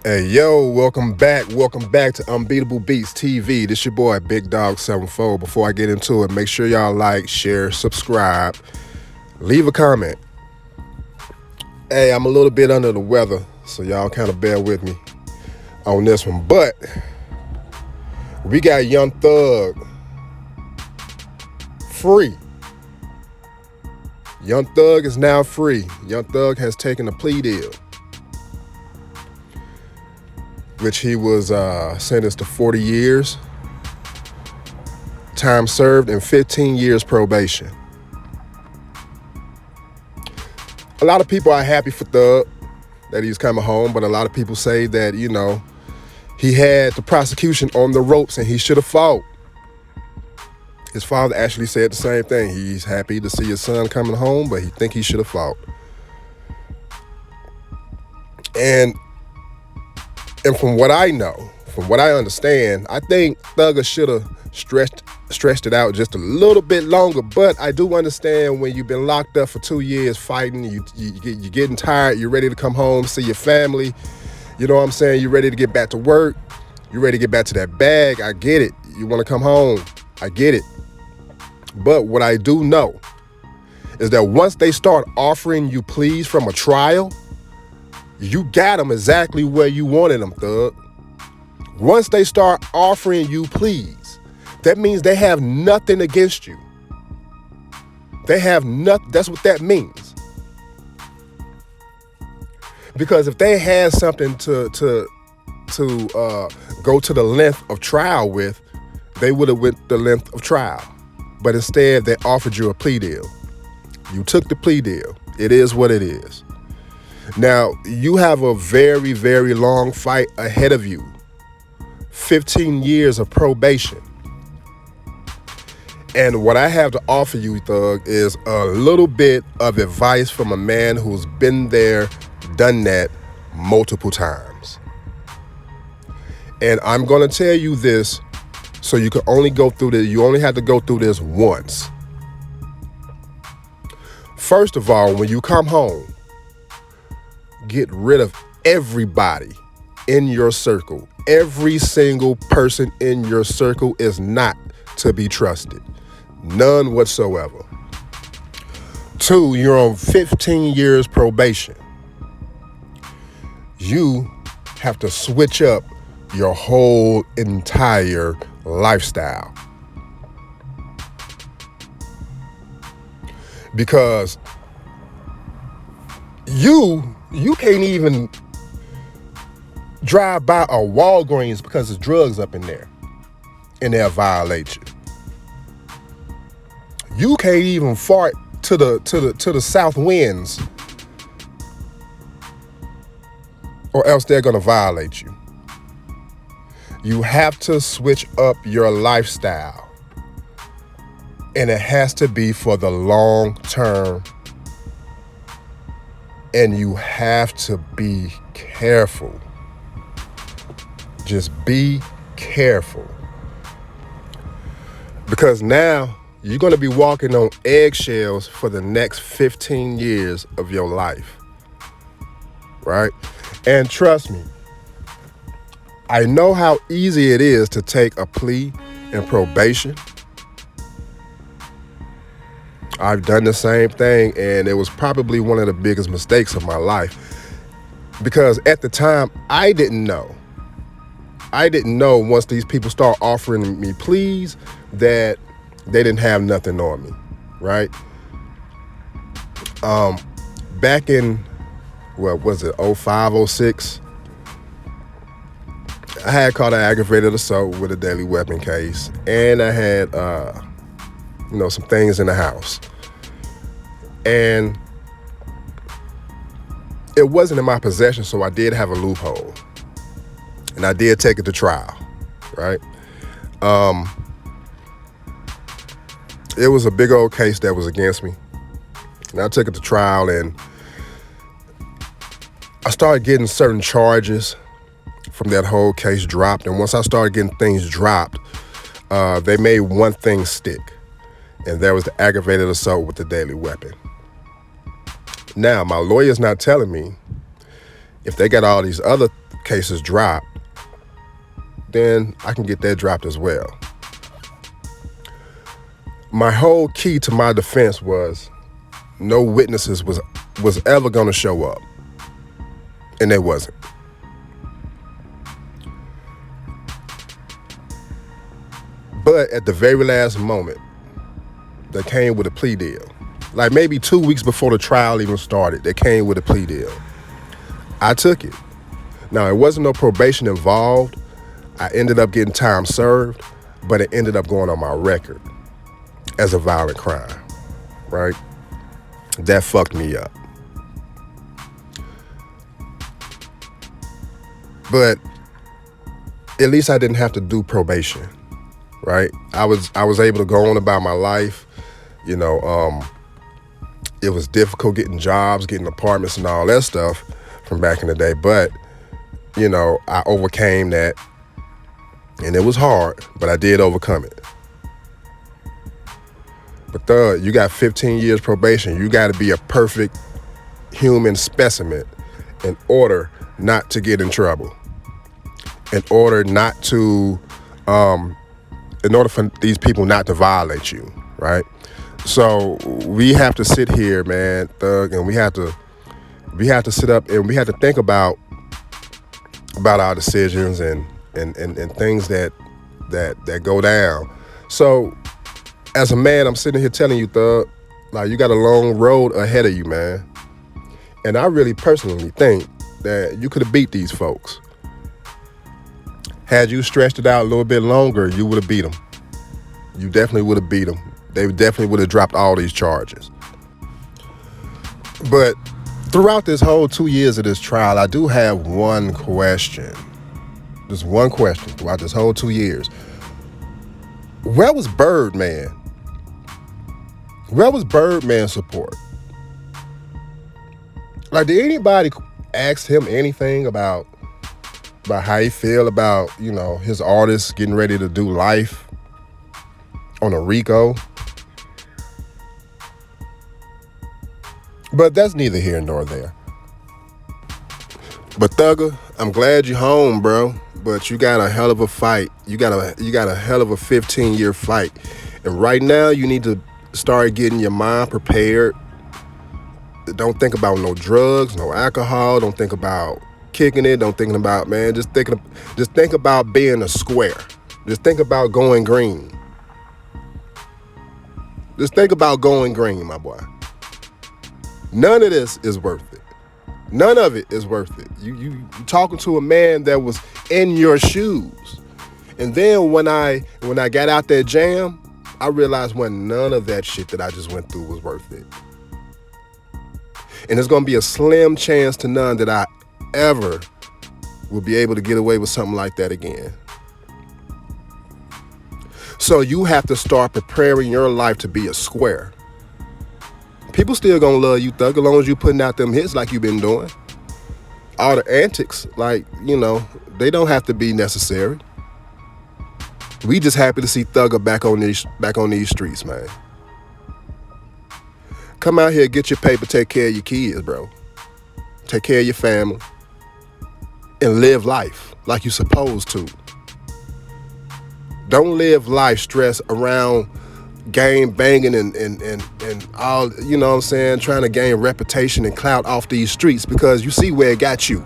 Hey yo, welcome back. Welcome back to Unbeatable Beatz TV. This your boy Big Dog 74. Before I get into it, make sure y'all like, share, subscribe, leave a comment. Hey, I'm a little bit under the weather, so y'all kind of bear with me on this one. But we got Young Thug free. Young Thug is now free. Young Thug has taken a plea deal, which he was sentenced to 40 years, time served, and 15 years probation. A lot of people are happy for Thug that he's coming home, but a lot of people say that, he had the prosecution on the ropes and he should have fought. His father actually said the same thing. He's happy to see his son coming home, but he think he should have fought. And from what I know, from what I understand, I think Thugger should have stretched it out just a little bit longer. But I do understand when you've been locked up for 2 years fighting, you're getting tired, you're ready to come home, see your family. You know what I'm saying? You're ready to get back to work. You're ready to get back to that bag. I get it. You want to come home. I get it. But what I do know is that once they start offering you pleas from a trial, you got them exactly where you wanted them, Thug. Once they start offering you pleas, that means they have nothing against you. They have nothing. That's what that means. Because if they had something to go to the length of trial with, they would have went the length of trial. But instead, they offered you a plea deal. You took the plea deal. It is what it is. Now, you have a very, very long fight ahead of you. 15 years of probation. And what I have to offer you, Thug, is a little bit of advice from a man who's been there, done that multiple times. And I'm going to tell you this so you can only go through this. You only have to go through this once. First of all, when you come home, get rid of everybody in your circle. Every single person in your circle is not to be trusted. None whatsoever. 2, you're on 15 years probation. You have to switch up your whole entire lifestyle. Because you can't even drive by a Walgreens because there's drugs up in there and they'll violate you. You can't even fart to the south winds or else they're gonna violate you. You have to switch up your lifestyle, and it has to be for the long term. And you have to be careful. Just be careful. Because now you're going to be walking on eggshells for the next 15 years of your life. Right? And trust me, I know how easy it is to take a plea in probation. I've done the same thing, and it was probably one of the biggest mistakes of my life. Because at the time, I didn't know. Once these people start offering me pleas that they didn't have nothing on me, right? Back in, what was it, 05, 06, I had caught an aggravated assault with a deadly weapon case, and I had, some things in the house. And it wasn't in my possession, so I did have a loophole. And I did take it to trial, right? It was a big old case that was against me. And I took it to trial, and I started getting certain charges from that whole case dropped. And once I started getting things dropped, they made one thing stick. And that was the aggravated assault with the deadly weapon. Now, my lawyer's not telling me if they got all these other cases dropped, then I can get that dropped as well. My whole key to my defense was no witnesses was ever going to show up, and they wasn't. But at the very last moment, they came with a plea deal. Like maybe 2 weeks before the trial even started, they came with a plea deal. I took it. Now, it wasn't no probation involved. I ended up getting time served, but it ended up going on my record as a violent crime, right? That fucked me up. But at least I didn't have to do probation, right? I was able to go on about my life. You know, it was difficult getting jobs, getting apartments and all that stuff from back in the day. But, you know, I overcame that, and it was hard, but I did overcome it. But Thug, you got 15 years probation. You got to be a perfect human specimen in order not to get in trouble. In order for these people not to violate you, right? So we have to sit here, man, Thug, and we have to sit up and we have to think about our decisions and things that go down. So as a man, I'm sitting here telling you, Thug, like, you got a long road ahead of you, man. And I really personally think that you could have beat these folks. Had you stretched it out a little bit longer, you would have beat them. You definitely would have beat them. They definitely would have dropped all these charges. But throughout this whole 2 years of this trial, I do have one question. Just one question throughout this whole 2 years. Where was Birdman? Where was Birdman's support? Like, did anybody ask him anything about how he feel about, you know, his artists getting ready to do life on a RICO? But that's neither here nor there. But Thugger, I'm glad you're home, bro. But you got a hell of a fight. You got a hell of a 15-year fight. And right now you need to start getting your mind prepared. Don't think about no drugs, no alcohol. Don't think about kicking it. Don't think about, man, just think about being a square. Just think about going green. Just think about going green, my boy. None of this is worth it. None of it is worth it. You talking to a man that was in your shoes. And then when I got out that jam, I realized when none of that shit that I just went through was worth it. And there's gonna be a slim chance to none that I ever will be able to get away with something like that again. So you have to start preparing your life to be a square. People still gonna love you, Thug, as long as you putting out them hits like you've been doing. All the antics, like, you know, they don't have to be necessary. We just happy to see Thugger back on these streets, man. Come out here, get your paper, take care of your kids, bro. Take care of your family. And live life like you're supposed to. Don't live life stressed around game banging and all, you know what I'm saying, trying to gain reputation and clout off these streets, because you see where it got you.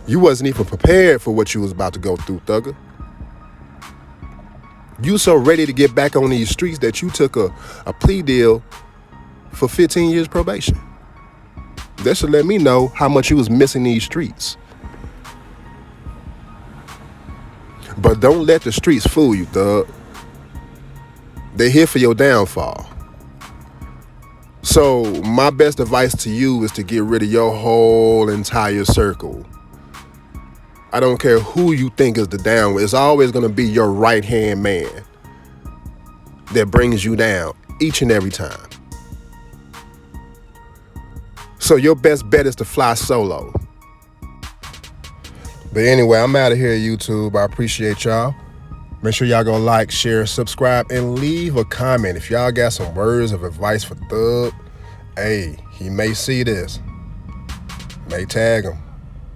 You wasn't even prepared for what you was about to go through, Thugger. You so ready to get back on these streets that you took a plea deal for 15 years probation. That should let me know how much you was missing these streets. But don't let the streets fool you, Thug. They're here for your downfall. So my best advice to you is to get rid of your whole entire circle. I don't care who you think is the down. It's always going to be your right-hand man that brings you down each and every time. So your best bet is to fly solo. But anyway, I'm out of here, YouTube. I appreciate y'all. Make sure y'all go like, share, subscribe, and leave a comment. If y'all got some words of advice for Thug, hey, he may see this. May tag him.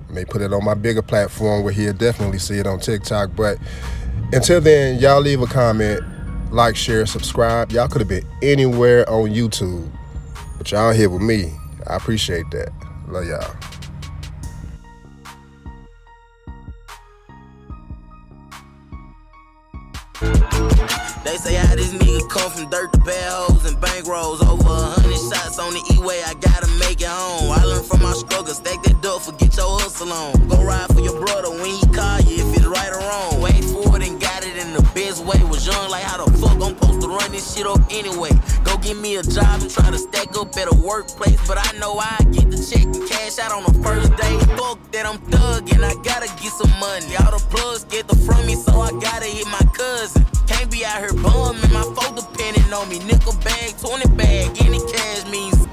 May put it on my bigger platform where he'll definitely see it on TikTok. But until then, y'all leave a comment, like, share, subscribe. Y'all could have been anywhere on YouTube, but y'all here with me. I appreciate that. Love y'all. They say how this nigga come from dirt to bad hoes and bankrolls. Over 100 shots on the E-way, I gotta make it home. I learned from my struggle, stack that dope, forget your hustle on. Go ride for your brother when he call you, if it's right or wrong. Wait for it and got it in the best way. Was young like how the fuck I'm supposed to run this shit up anyway. Go get me a job and try to stack up at a workplace, but I know I get the check and cash out on the first day. Fuck that, I'm thuggin', I gotta get some money. All the plugs get the from me, so I gotta hit my cousin. Can't be out here bumming, my folk depending on me. Nickel bag, 20 bag, any cash means